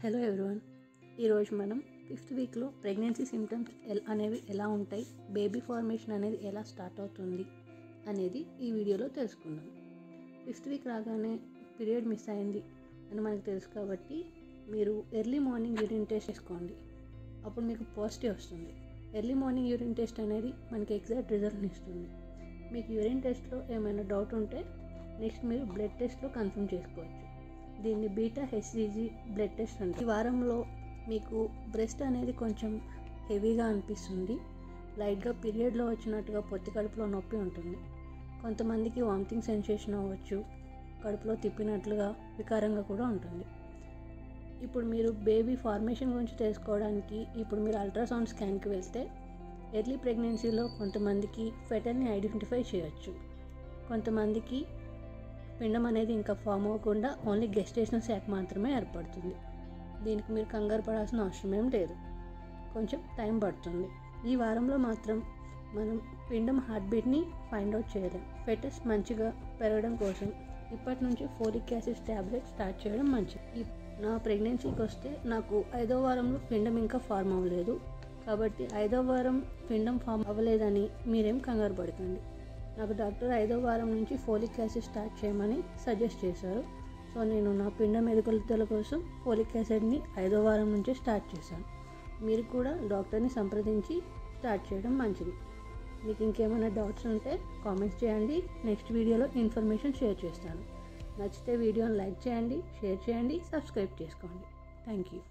Hello everyone. ఈరోజు మనం 5th వీక్లో ప్రెగ్నెన్సీ సిమ్టమ్స్ అనేవి ఎలా ఉంటాయి, బేబీ ఫార్మేషన్ అనేది ఎలా స్టార్ట్ అవుతుంది అనేది ఈ వీడియోలో తెలుసుకుందాం. 5th వీక్ రాగానే పీరియడ్ మిస్ అయింది అని మనకు తెలుసు కాబట్టి మీరు ఎర్లీ మార్నింగ్ యూరిన్ టెస్ట్ చేసుకోండి. అప్పుడు మీకు పాజిటివ్ వస్తుంది. ఎర్లీ మార్నింగ్ యూరిన్ టెస్ట్ అనేది మనకి ఎగ్జాక్ట్ రిజల్ట్ని ఇస్తుంది. మీకు యూరిన్ టెస్ట్లో ఏమైనా డౌట్ ఉంటే నెక్స్ట్ మీరు బ్లడ్ టెస్ట్లో కన్ఫర్మ్ చేసుకోవచ్చు. దీన్ని బీటా హెచ్సిజీ బ్లడ్ టెస్ట్ అంటే ఈ వారంలో మీకు బ్రెస్ట్ అనేది కొంచెం హెవీగా అనిపిస్తుంది, లైట్గా పీరియడ్లో వచ్చినట్టుగా పొత్తి కడుపులో నొప్పి ఉంటుంది. కొంతమందికి వామిటింగ్ సెన్సేషన్ అవ్వచ్చు, కడుపులో తిప్పినట్లుగా వికారంగా కూడా ఉంటుంది. ఇప్పుడు మీరు బేబీ ఫార్మేషన్ గురించి తెలుసుకోవడానికి ఇప్పుడు మీరు అల్ట్రాసౌండ్ స్కాన్కి వెళ్తే ఎర్లీ ప్రెగ్నెన్సీలో కొంతమందికి ఫెటల్ని ఐడెంటిఫై చేయొచ్చు. కొంతమందికి పిండం అనేది ఇంకా ఫామ్ అవ్వకుండా ఓన్లీ గెస్టేషనల్ శాక్ మాత్రమే ఏర్పడుతుంది. దీనికి మీరు కంగారు పడాల్సిన అవసరం ఏం లేదు, కొంచెం టైం పడుతుంది. ఈ వారంలో మాత్రం మనం పిండం హార్ట్ బీట్ని ఫైండ్ అవుట్ చేయలేం. ఫెటస్ మంచిగా పెరగడం కోసం ఇప్పటి నుంచి ఫోలిక్ యాసిడ్ ట్యాబ్లెట్ స్టార్ట్ చేయడం మంచిది. నా ప్రెగ్నెన్సీకి వస్తే నాకు 5వ వారంలో పిండం ఇంకా ఫార్మ్ అవ్వలేదు కాబట్టి 5వ వారం పిండం ఫామ్ అవ్వలేదని మీరేం కంగారు పడకండి. నాకు డాక్టర్ 5వ వారం నుంచి ఫోలిక్ యాసిడ్ స్టార్ట్ చేయమని సజెస్ట్ చేశారు. సో నేను నా పిండం ఎదుగుదల కోసం ఫోలిక్ యాసిడ్ని 5వ వారం నుంచే స్టార్ట్ చేశాను. మీరు కూడా డాక్టర్ని సంప్రదించి స్టార్ట్ చేయడం మంచిది. మీకు ఇంకేమైనా డౌట్స్ ఉంటే కామెంట్స్ చేయండి, నెక్స్ట్ వీడియోలో ఇన్ఫర్మేషన్ షేర్ చేస్తాను. నచ్చితే వీడియోని లైక్ చేయండి, షేర్ చేయండి, సబ్స్క్రైబ్ చేసుకోండి. Thank you.